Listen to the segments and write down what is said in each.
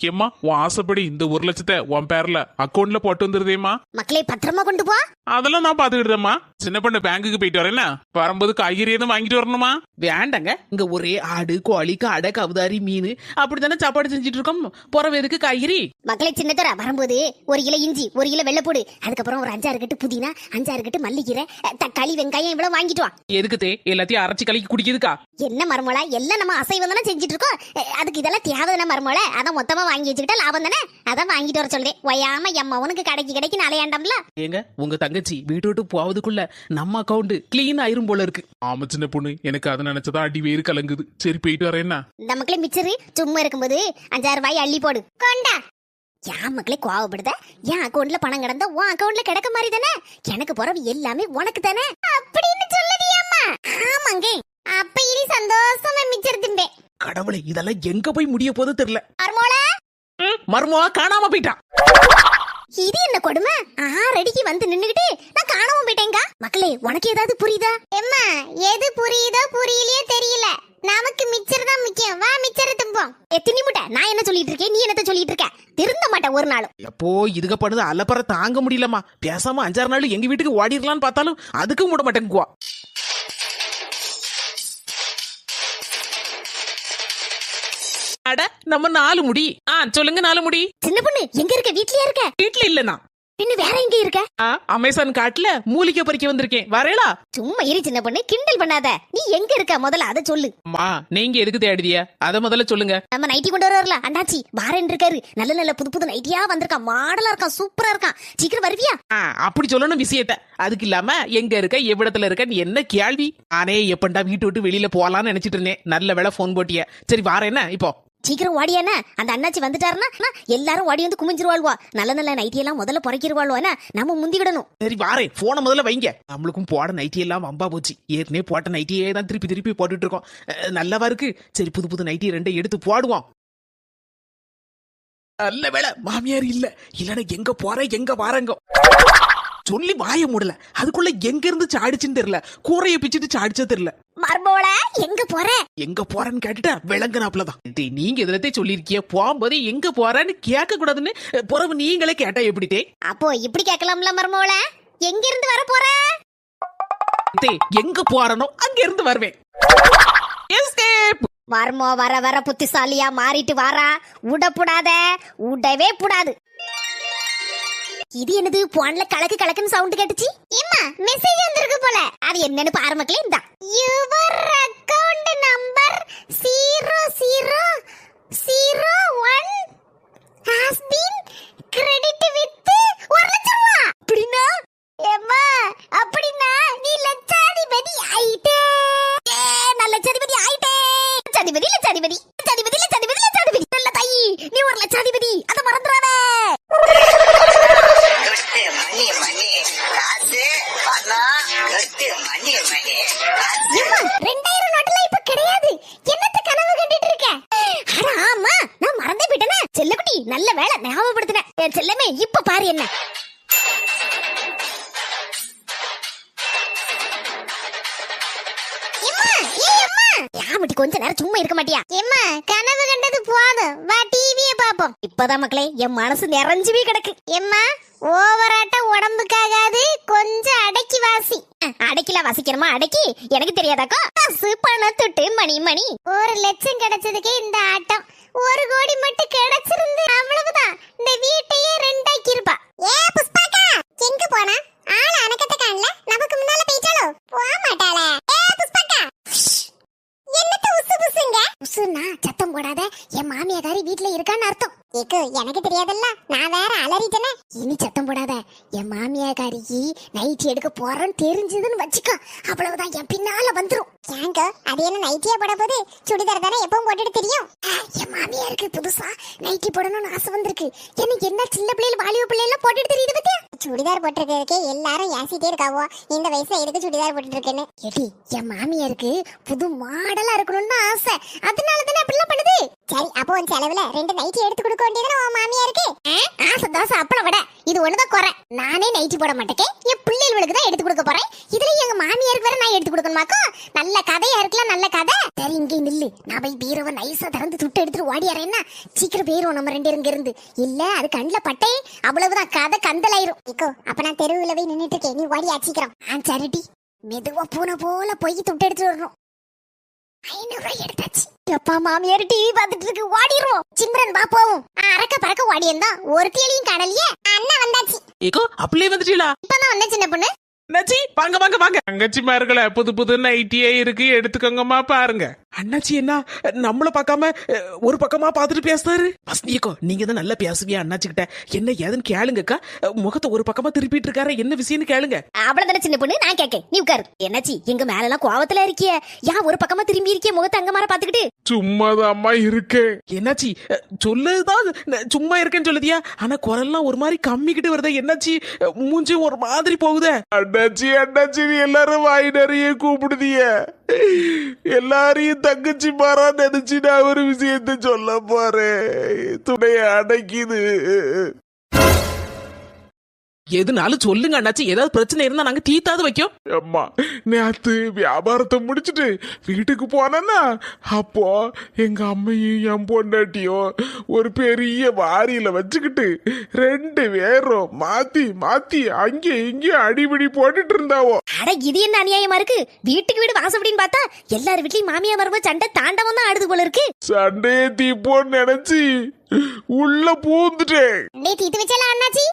ஏம்மா உன் ஆசைப்படி இந்த 1,00,000 உன் பேர்ல அக்கௌண்ட்ல போட்டு வந்துருதேம்மா. மக்களே பத்திரமா கொண்டு போ. அதெல்லாம் நான் பாத்துக்கிட்டேம்மா. சின்ன பொண்ணு பேங்குக்கு போயிட்டு வரேன்னா வரும்போது காய்கறி எதுவும் வாங்கிட்டு வரணுமா? வேண்டாங்க, இங்க ஒரே ஆடு கோழி காடை கவுதாரி மீன் அப்படித்தானே சாப்பாடு செஞ்சுட்டு இருக்கோம். போறவேதுக்கு காய்கறி. மக்களே சின்னதோர வரும்போது 1 கிலோ இஞ்சி 1 கிலோ வெள்ளைப்பூடு அதுக்கப்புறம் ஒரு 5-6 கட்டு புதினா 5-6 கட்டு மல்லிக்கீரை தக்காளி வெங்காயம் இவ்வளவு வாங்கிட்டு வா. எதுக்கு எல்லாத்தையும் அரைச்சு கலக்கி குடிக்குதுக்கா? என்ன மருமோளா எல்லாம் நம்ம அசைவம் தானே செஞ்சுட்டு இருக்கோம். அதுக்கு இதெல்லாம் தேவைதானே மருமோளா? அதான் மொத்தமா வாங்கி வச்சுக்கிட்டா லாபம் தானே. அதான் வாங்கிட்டு வர சொல்றேன். ஒயாம எம்மா உனக்கு கடைக்கு நாளையாண்டம்ல. ஏங்க உங்க தங்கச்சி வீட்டு விட்டு போவதுக்குள்ள நம்ம அக்கௌண்ட் கிளீன் ஆயிரும் போல இருக்கு. ஆமா சின்ன பொண்ணு, எனக்கு அதை நினைச்சதான் அடி வேறு கலங்குது. சரி போயிட்டு வரேன்னா. இந்த மக்களே மிச்சரு சும்மா இருக்கும்போது 5-6 ரூபாய் அள்ளி போடு. கொண்டா ஏன் மக்களே கோவப்படுத? என் அக்கௌண்ட்ல பணம் கிடந்தா உன் அக்கௌண்ட்ல கிடக்க மாதிரி தானே. எனக்கு போறது எல்லாமே உனக்கு தானே அப்படின்னு சொல்லுதியாமா? ஆமாங்க. அப்ப இனி சந்தோஷமா மிச்சர் திம்பே. கடவுளே, இதெல்லாம் எங்க போய் முடிய போதோ தெரியல. மருமோளா மருமோ காணாம போயிட்டான். இது என்ன கொடுமை? 6 அடிக்கு வந்து நின்னுகிட்டு நான் காணாம போயிட்டேங்க. மக்களே உனக்கு ஏதாவது புரியுதா? எம்மா எது புரியுதோ புரியலையே தெரியல. நமக்கு மிச்சர் தான் முக்கியம். வா மிச்சர் தும்போம். எத்தனி முட்டை நான் என்ன சொல்லிட்டு இருக்கேன், நீ என்னத்த சொல்லிட்டு இருக்க? திருந்த மாட்டேன் ஒரு நாளும். எப்போ இதுக பண்ணுது அலப்பற தாங்க முடியலமா. பேசாம 5-6 நாள் எங்க வீட்டுக்கு ஓடிடலான்னு பார்த்தாலும் அதுக்கும் விட மாட்டேங்குவா. அட நம்ம 4 முடி. சொல்லுங்க 4 முடி. சின்ன பொண்ணு எங்க இருக்க? வீட்லயா இருக்க? வீட்ல இல்லனா பின்ன வேற எங்க இருக்க? அமேசான் காட்டுல மூலிகை பறிக்க வந்திருக்கேன். வரேளா? சும்மா இரு சின்ன பொண்ணு, கிண்டல் பண்ணாத. நீ எங்க இருக்க முதல்ல அத சொல்லு. அம்மா நீங்க எதுக்கு தேடுதியா? அத முதல்ல சொல்லுங்க. நம்ம நைட்டி கொண்டு வரல அண்ணாச்சி வாரன் இருக்காரு. நல்ல நல்ல புது புது நைட்டியா வந்திருக்கா. மாடலா இருக்கா, சூப்பரா இருக்கான். சீக்கிரம் வருவியா? அப்படி சொல்லணும் விஷயத்த. அதுக்கு இல்லாம எங்க இருக்க எவ்விடத்துல இருக்க என்ன கேள்வி? நானே எப்பண்டா வீட்டு விட்டு வெளியில போலான்னு நினைச்சிட்டு இருந்தேன். நல்ல வேளை போன் போட்டிய. சரி வாரேன். என்ன இப்போ? சீக்கிரம் ஓடியானா? அந்த அண்ணாச்சி வந்துட்டாருன்னா எல்லாரும் ஓடி வந்து குமிஞ்சிருவாள்வா. நல்ல நல்ல நைட்டி எல்லாம் முதல்ல புறக்கிடுவாள்வானா நம்ம முந்தி விடணும். சரி வாரேன். போன முதல்ல வைங்க. நம்மளுக்கும் போட நைட்டி எல்லாம் வம்பா போச்சு. ஏற்கனவே போட்ட நைட்டியே தான் திருப்பி திருப்பி போட்டுட்டு இருக்கோம். நல்லவா இருக்கு. சரி புது புது நைட்டி 2 எடுத்து போடுவோம். நல்ல வேளை மாமியார் இல்ல. இல்லன்னா எங்க போற எங்க வாரங்க சொல்லி வாய மூடல. அதுக்குள்ள எங்க இருந்து சாடிச்சுன்னு தெரியல. கூரைய பிச்சுட்டு சாடிச்சா தெரியல. மர்மோளா எங்க போற? எங்க போறன்னு கேட்டுட்டா விளங்குனாப்லதான். நீங்க எதிரத்தே சொல்லிருக்கிய போகும்போது எங்க போறன்னு கேட்க கூடாதுன்னு பிறகு நீங்களே கேட்டா எப்படித்தே? அப்போ இப்படி கேட்கலாம்ல மர்மோளா? எங்க இருந்து வர போற? எங்க போறனோ அங்க இருந்து வருவேன். மர்மோ வர வர புத்திசாலியா மாறிட்டு வாரா. உடப்படாத, உடவே கூடாது. இது என்னது? போன்ல கலக்கு கலக்குன்னு சவுண்ட் கேட்டுச்சு. ஏம்மா மெசேஜ் வந்திருக்கு போல. அது என்னன்னு பாரு மக்களே. இந்த your account number 00001 has been credited with 1,00,000 ரூபாய். அப்படினா ஏம்மா அப்படினா நீ லட்சாதிபதி ஆயிட்டே. நான் லட்சாதிபதி ஆயிட்டே. லட்சாதிபதி லட்சாதிபதி லட்சாதிபதி லட்சாதிபதி லட்சாதிபதி. நல்ல தாயி நீ ஒரு லட்சாதிபதி. அத மறந்துடாதே. நல்ல வேலை ஞாபகப்படுத்தின. செல்லமே இப்ப பாரு என்ன. கொஞ்ச நேரம் சும்மா இருக்க மாட்டியா? எம்மா கனவு கண்டது போதும், வா டிவியை பாப்போம். இப்பதான் மக்களே என் மனசு நிறைஞ்சுவே கிடக்கு. எம்மா ஓவராட்ட உடம்புக்காகாது, கொஞ்சம் அடக்கி வாசி. அடக்கில வாசிக்கிறமா? அடக்கி எனக்கு தெரியாதாக்கா? பணம் தொட்டு மணி மணி 1,00,000 கிடைச்சதுக்கே இந்த ஆட்டம். 1 கோடி மட்டும் கிடைச்சிருந்து அவ்வளவுதான் இந்த வீட்டையே 2 ஆக்கி இருப்பா. ஏ புஷ்பாக்கா எங்க போனா? ஆள அனக்கட்ட காணல. நமக்கு முன்னால போயிட்டாளோ? போக மாட்டாளே. ஏ புஷ்பாக்கா என்னத்த உசு புசுங்க? உசுனா சத்தம் போடாத. என் மாமியாரி வீட்ல இருக்கான்னு அர்த்தம். ஏக்கு எனக்கு தெரியாதல்ல, நான் வேற அலறிட்டனே. இனி சத்தம் போடாத. என் மாமியாரிக்கு நைட்டி எடுக்க போறேன்னு தெரிஞ்சதுன்னு வச்சுக்கோ, அவ்வளவுதான் என் பின்னால வந்துரும். ஏங்க அது என்ன நைட்டியா போட போது? சுடிதார் தானே எப்பவும் போட்டுட்டு தெரியும். என் மாமியாருக்கு புதுசா நைட்டி போடணும்னு ஆசை வந்திருக்கு. எனக்கு என்ன சின்ன பிள்ளைல வாலிப பிள்ளைல போட்டுட்டு தெரியுது பத்தியா? சுடிதார் போட்டிருக்கிறதுக்கே எல்லாரும் ஏசிட்டே இருக்காவோ, இந்த வயசுல எதுக்கு சுடிதார் போட்டுட்டு இருக்கேன்னு. எடி, என் மாமியாருக்கு புது மாடலா இருக்கணும்னு ஆசை, அதனால தானே அப்படிலாம் பண்ணுது. சரி, அப்போ உன் செலவுல 2 நைட்டி எடுத்து கொடுக்க வேண்டியதுன்னு உன் மாமியாருக்கு. ஆசை தோசை அப்பள விட இது ஒண்ணுதான் குறை. நானே நைட்டி போட மாட்டேன், என் பிள்ளைகளுக்கு தான் எடுத்து கொடுக்க போறேன். இதுல எங்க மாமியாருக்கு வேற நான் எடுத்து கொடுக்கணுமாக்கோ? நல்ல கதையா இருக்கலாம், நல்ல கதை. சரி, இங்கே நில்லு, நான் போய் பீரோவை நைஸா திறந்து துட்டு எடுத்துட்டு ஓடியாரேன்னா சீக்கிரம் போயிருவோம் நம்ம 2 இங்க இருந்து. இல்ல அது கண்ணுல பட்டே அவ்வளவுதான், கதை கந்தலாயிரும். இக்கோ, அப்ப நான் தெருவுல போய் நின்னுட்டு இருக்கேன், நீ ஓடி ஆச்சிக்கிறோம். சரிடி, மெதுவா பூனை போல போய் துட்டு எடுத்துட்டு வரணும். 500 ரூபாய் எடுத்தாச்சு. எப்பா, மாமியார் டிவி பார்த்துட்டு இருக்கு, ஓடிடுவோம். சிம்ரன் வா போவோம். அரக்க பறக்க ஓடியந்தான், ஒரு தேலியும் கடலையே. அண்ணா வந்தாச்சு. ஏக்கோ, அப்படியே வந்துட்டீங்களா? இப்பதான் வந்த சின்ன பொண்ணு. அண்ணாச்சி, வாங்க வாங்க வாங்க. தங்கச்சிமார்கள புது புது நைட்டியே இருக்கு, எடுத்துக்கோங்கம்மா பாருங்க. அண்ணாச்சி என்ன நம்மள பார்க்காம ஒரு பக்கமா பாத்துட்டு பேசுறாரு? வசந்தியக்கோ, நீங்க தான் நல்லா பேசுவியா அண்ணாச்சி கிட்ட? என்ன ஏதுன்னு கேளுங்கக்கா. முகத்தை ஒரு பக்கமா திருப்பிட்டு இருக்காரு, என்ன விஷயம்னு கேளுங்க. அவ்வளவுதானே சின்ன பொண்ணு, நான் கேட்க நீ உட்காரு. என்னாச்சி, எங்க மேல எல்லாம் கோவத்துல இருக்கிய? ஏன் ஒரு பக்கமா திரும்பி இருக்கிய, முகத்தை அங்க மாற பாத்துக்கிட்டு? சும்மாதாம்மா இருக்கேன். என்னாச்சி, சொல்லுதான் சும்மா இருக்கேன்னு சொல்லுதியா? ஆனா குரல்லாம் ஒரு மாதிரி கம்மிக்கிட்டு வருதா? என்னாச்சி, மூஞ்சி ஒரு மாதிரி போகுதே. அண்ணாச்சி அண்ணாச்சி எல்லாரும் வாய் நிறைய கூப்பிடுதிய, எல்லாரையும் தங்கச்சி மாறா நினைச்சு நான் ஒரு விஷயத்த சொல்ல போறேன். துணைய அடைக்குது. எதுனாலும் சொல்லுங்க அண்ணாச்சி, ஏதாவது பிரச்சனை இருந்தா நாங்க தீத்தாவது வைக்கோம். அம்மா, நேத்து வியாபாரத்தை முடிச்சிட்டு வீட்டுக்கு போனேன்னா, அப்போ எங்க அம்மையும் என் பொண்டாட்டியும் ஒரு பெரிய வாரியில வச்சுக்கிட்டு 2 பேரும் மாத்தி மாத்தி அங்கே இங்கே அடிபிடி போட்டுட்டு இருந்தாவோ. அட, இது என்ன அநியாயமா இருக்கு? வீட்டுக்கு வீடு வாசப்படின்னு பார்த்தா எல்லார் வீட்லயும் மாமியா மருமக சண்டை தாண்டவம் தான் ஆடுது போல இருக்கு. சண்டையை தீப்போன்னு நினைச்சு உள்ள பூந்துட்டேன். தீத்து வச்சலாம் அண்ணாச்சி.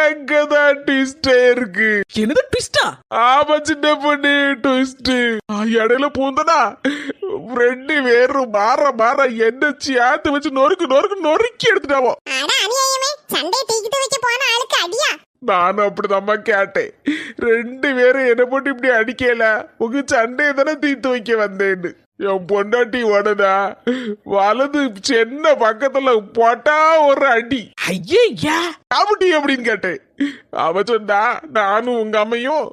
அங்கதான் ட்விஸ்டே இருக்கு. என்னது ட்விஸ்டா? ஆமா சின்ன பொண்ணு, ட்விஸ்ட். இடையில பூந்தனா 2 பேரும் மாற மாற என்ன சேர்த்து வச்சு நொறுக்கு நொறுக்கு நொறுக்கி எடுத்துட்டாவோ. அட அநியாயமே, சண்டையை தீக்கிட்டு வைக்க போன ஆளுக்கு அடியா? நானும் அப்படிதாம்மா கேட்டேன். 2 பேரும் என்ன போட்டு இப்படி அடிக்கல, உங்க சண்டையை தானே தீர்த்து வைக்க வந்தேன்னு. என் பொண்டாட்டி உடனே வலது சென்ன பக்கத்துல போட்டா ஒரு அடி. ஐயா, அப்படி அப்படின்னு கேட்டேன். அவ சொன்னா, நானும் உங்க அம்மையும்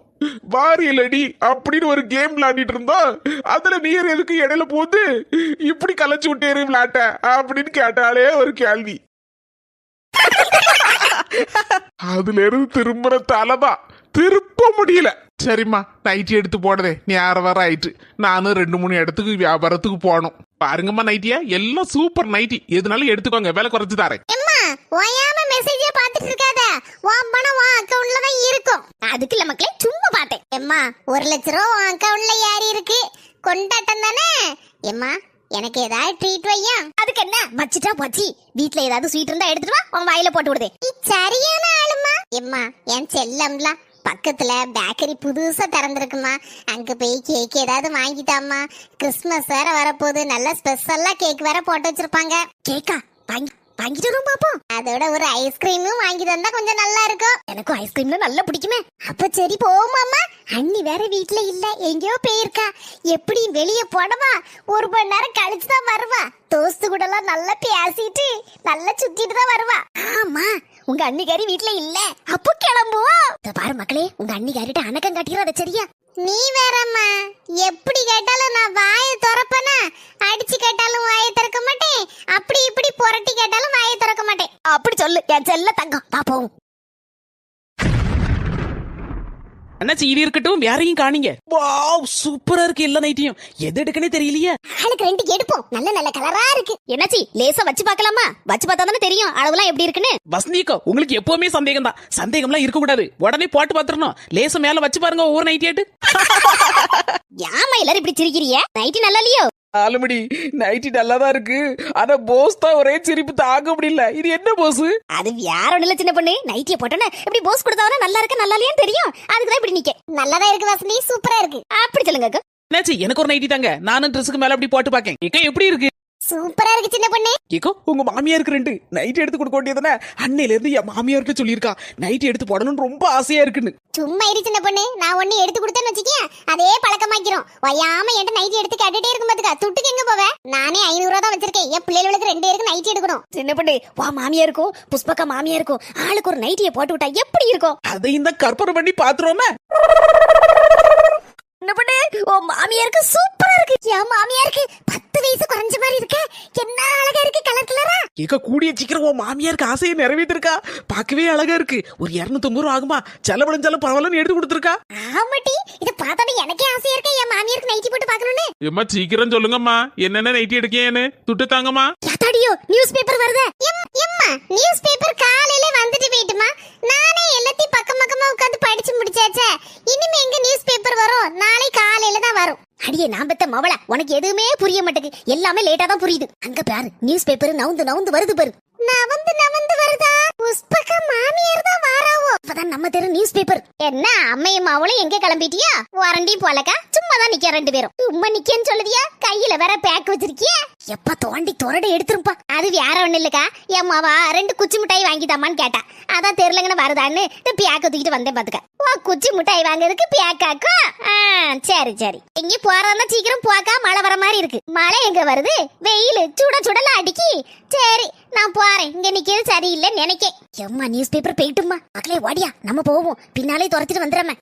வாரியல் அடி அப்படின்னு ஒரு கேம் விளையாடிட்டு இருந்தோம், அதுல நீர் எதுக்கு இடையில போது இப்படி கலைச்சு விட்டேரு விளையாட்ட அப்படின்னு கேட்டாலே ஒரு கேள்வி. அதுல இருந்து திரும்புற தலைதான் திருப்ப முடியல. சரிம்மா, நைட்டி எடுத்து போடுதே, நேரம் வர ஆயிட்டு. நானும் 2-3 இடத்துக்கு வியாபாரத்துக்கு போகணும். பாருங்கம்மா, நைட்டியா எல்லாம் சூப்பர் நைட்டி, எதுனாலும் எடுத்துக்கோங்க, விலை குறைச்சு தரேன். ஓயாம மெசேஜ் பாத்துட்டு இருக்காத, உன் பணம் உன் அக்கவுண்ட்ல தான் இருக்கும். அதுக்கு இல்ல மக்களே, சும்மா பார்த்தேன். எம்மா, 1 லட்சம் ரூபா உன் அக்கவுண்ட்ல ஏறி இருக்கு, கொண்டாட்டம் தானே. எம்மா, எனக்கு ஏதாவது ட்ரீட் வையா? அதுக்கு என்ன, வச்சுட்டா போச்சு. வீட்ல ஏதாவது ஸ்வீட் இருந்தா எடுத்துட்டு வா, உன் வாயில போட்டு விடுதே. சரியான ஆளுமா. எம்மா, என் செல்லம்ல பக்கத்துல பேக்கரி புதுசா திறந்திருக்குமா, அங்க போய் கேக் ஏதாவது வாங்கிட்டாமா. கிறிஸ்துமஸ் வேற வரப்போகுது, நல்ல ஸ்பெஷல்லா கேக் வேற போட்டு வச்சிருப்பாங்க. கேக்கா வாங்கிட்டு வரும் பாப்போம். அதோட ஒரு ஐஸ்கிரீமும் வாங்கி தந்தா கொஞ்சம் நல்லா இருக்கும். எனக்கும் ஐஸ்கிரீம்ல நல்லா பிடிக்குமே. அப்ப சரி போவோமாமா. அண்ணி வேற வீட்ல இல்ல, எங்கேயோ போயிருக்கா. எப்படி வெளியே போனவா, 1 மணி நேரம் கழிச்சு தான் வருவா. தோஸ்து கூட எல்லாம் நல்லா பேசிட்டு நல்லா சுத்திட்டு தான் வருவா. ஆமா, உங்க அண்ணிக்காரி வீட்ல இல்ல, அப்போ கிளம்புவோம். பாரு மக்களே, உங்க அண்ணிக்காரிட்ட அணக்கம் காட்டிடுறத சரியா? நீ வேறம்மா, எப்படி கேட்டாலும் நான் வாயை திறப்பேனா? அடிச்சு கேட்டாலும் வாயை திறக்க மாட்டேன், அப்படி இப்படி புரட்டி கேட்டாலும் வாயை திறக்க மாட்டேன். அப்படி சொல்லு என் செல்ல தங்கம். பாப்போம். அண்ணாச்சி, இது இருக்கட்டும், வேறையும் காணிங்க. வாவ், சூப்பரா இருக்கு எல்லா நைட்டியும். எது எடுக்கனே தெரியலையே. ஆளுக்கு 2 எடுப்போம், நல்ல நல்ல கலரா இருக்கு. என்னாச்சி, லேசா வச்சு பார்க்கலாமா? வச்சு பார்த்தா தானே தெரியும் அளவுலாம் எப்படி இருக்குன்னு. வசந்திக்கோ, உங்களுக்கு எப்பவுமே சந்தேகம் தான். சந்தேகம்லாம் இருக்க கூடாது, உடனே போட்டு பாத்துறணும். லேசா மேல வச்சு பாருங்க, ஒவ்வொரு நைட்டியாட்டு. யாமா எல்லாரும் இப்படி சிரிக்கிறிய? நைட்டி நல்லா இல்லையோ? ஆளுமடி, நைட்டி நல்லாதான் இருக்கு, ஆனா போஸ் தான் ஒரே சிரிப்பு தாங்க முடியல. இது என்ன போஸ்? அது வேற ஒண்ணு இல்ல சின்ன பொண்ணு, நைட்டிய போட்டோன்னே இப்படி போஸ் கொடுத்தாவனா நல்லா இருக்கு நல்லா இல்லையான்னு தெரியும். அதுக்குதான் இப்படி நிக்க. நல்லாதான் இருக்கு வசந்தி, சூப்பரா இருக்கு. அப்படி சொல்லுங்க. என்னாச்சு, எனக்கு ஒரு நைட்டி தாங்க, நானும் ட்ரெஸ்ஸுக்கு மேல அப்படி போட்டு பாக்கேன். எப்படி இருக்கு? சூப்பரா இருக்கு சின்ன பொண்ணு. ஏக்கோ உங்க மாமியாருக்கு 2 நைட் எடுத்து கொடுக்க வேண்டியதானே? அன்னையில இருந்து என் மாமியார்கிட்ட சொல்லியிருக்கா நைட் எடுத்து போடணும்னு ரொம்ப ஆசையா இருக்குன்னு. சும்மா இரு சின்ன பொண்ணு. நான் ஒண்ணு எடுத்து கொடுத்தேன்னு வச்சுக்கியா அதே பழக்கமாக்கிறோம். வயாம என்கிட்ட நைட்டி எடுத்து கேட்டுட்டே இருக்கும் பாத்துக்கா. துட்டுக்கு எங்க போவ? நானே 500 ரூபா தான் வச்சிருக்கேன். என் பிள்ளைகளுக்கு 2 பேருக்கு நைட்டி எடுக்கணும். சின்ன பொண்ணு வா மாமியா இருக்கும் புஷ்பக்கா மாமியா இருக்கும் ஆளுக்கு ஒரு நைட்டியை போட்டு விட்டா எப்படி இருக்கும்? அதையும் தான் கற்பனை பண்ணி பாத்துருவோமே. சின்ன பொண்ணு ஓ மாமியாருக்கு சூப்பரா இருக்கு. என் மாமியாருக்கு 10 வயசு குறைஞ்ச மாதிரி இருக்கு. என்ன அழகா இருக்கு கலர் கலரா. ஏக்கா கூடிய சீக்கிரம் உன் மாமியாருக்கு ஆசையை நிறைவேற்றிருக்கா. பார்க்கவே அழகா இருக்கு. ஒரு 250 ரூபா ஆகுமா? செலவழிஞ்சாலும் பரவாயில்லன்னு எடுத்து கொடுத்துருக்கா. ஆமாட்டி இத பார்த்தா எனக்கே ஆசையா இருக்கு என் மாமியாருக்கு நைட்டி போட்டு பார்க்கணும்னு. எம்மா சீக்கிரம் சொல்லுங்கம்மா, என்னென்ன நைட்டி எடுக்கேன்னு துட்டு தாங்கம்மா. யாத்தாடியோ நியூஸ் பேப்பர் வருதே. எம்மா நியூஸ் பேப்பர் காலையில வந்துட்டு போயிட்டுமா. நானே எல்லாத்தையும் பக்கம் பக்கமா உட்கார்ந்து படிச்சு முடிச்சாச்சே. இனிமே எங்க நியூஸ் பேப்பர் வரும்? நாளை காலையில தான் வரும். அடியே நான் பெத்த மவள உனக்கு எதுவுமே புரிய மாட்டேங்குது. எல்லாமே லேட்டா தான் புரியுது. அங்க பாரு நியூஸ் பேப்பர் நவுந்து வருது பாரு. நவந்து வருதா? புஷ்பக்கா மாமியார் தான் வாராவோ. இப்பதான் நம்ம தெரு நியூஸ் பேப்பர். என்ன அம்மையும் அவளும் எங்க கிளம்பிட்டியா? வாரண்டி போலக்கா சும்மா தான் நிக்க 2 பேரும். சும்மா நிக்கன்னு சொல்லுதியா? கையில வேற பேக் வச்சிருக்கியா? எப்ப தோண்டி தொரட எடுத்துருப்பா. அது வேற ஒண்ணு இல்லக்கா. என் மாவா 2 குச்சி மிட்டாய் வாங்கிதாமான்னு கேட்டா. அதான் தெரியலங்கன்னு வருதான்னு பேக்க தூக்கிட்டு வந்தேன் பாத்துக்க. ஓ குச்சி மிட்டாய் வாங்குறதுக்கு பேக்காக்கா? சரி சரி. எங்க போறதா சீக்கிரம் போக்கா. மழை வர மாதிரி இருக்கு. மழை எங்க வருது? வெயில் சுடல அடிக்கி. சரி நான் போறேன். இங்க நிக்கிறது சரியில்லைன்னு நினைக்கேன். எம்மா நியூஸ் பேப்பர் போயிட்டுமா. மக்களே ஓடியா நம்ம போவோம். பின்னாலே துரத்திட்டு வந்துடுறமே.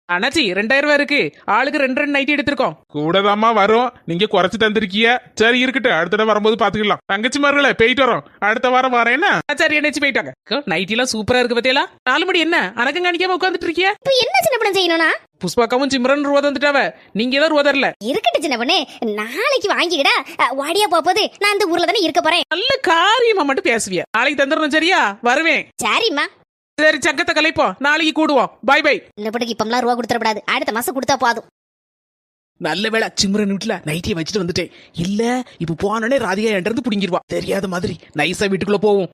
அண்ணாச்சி 2000 ரூபாய் இருக்கு. ஆளுக்கு 2 நைட்டி எடுத்திருக்கோம். கூடதாம்மா வரும், நீங்க குறைச்சு தந்திருக்கிய. சரி இருக்கட்டும், அடுத்த தடவை வரும்போது பாத்துக்கலாம். தங்கச்சி மார்களே போயிட்டு வரோம். அடுத்த வாரம் வரேன்னா. சரி என்னச்சு போயிட்டாங்க. நைட்டி எல்லாம் சூப்பரா இருக்கு பத்தியலா. 4 மணி என்ன அணக்கம் காணிக்காம உட்காந்துட்டு இருக்கிய? இப்ப என்ன சின்ன பொண்ணு செய்யணும்னா? புஷ்பாக்காவும் சிம்ரன் ரூபா தந்துட்டாவ. நீங்க தான் ரூபா தரல. இருக்கட்டும் சின்ன பொண்ணு நாளைக்கு வாங்கிக்கிடா. வாடியா போகுது. நான் இந்த ஊர்ல தானே இருக்க போறேன். நல்ல காரியமா மட்டும் பேசுவிய. நாளைக்கு தந்துடணும் சரியா? வருவேன். சரிம்மா. சரி சக்கத்தை கலைப்போம். நாளைக்கு கூடுவோம். By by. இந்த பொண்ணுக்கு இப்பம்லாம் ரூபா கொடுத்துடக்கூடாது. அடுத்த மாசம் கொடுத்தா போதும். நல்ல வேளை சிம்ரன் வீட்டுல நைட்டியை வச்சுட்டு வந்துட்டேன். இல்ல இப்ப போனோடனே ராதிகா என்கிட்ட இருந்து புடிங்கிருவா. தெரியாத மாதிரி நைஸா வீட்டுக்குள்ள போவோம்.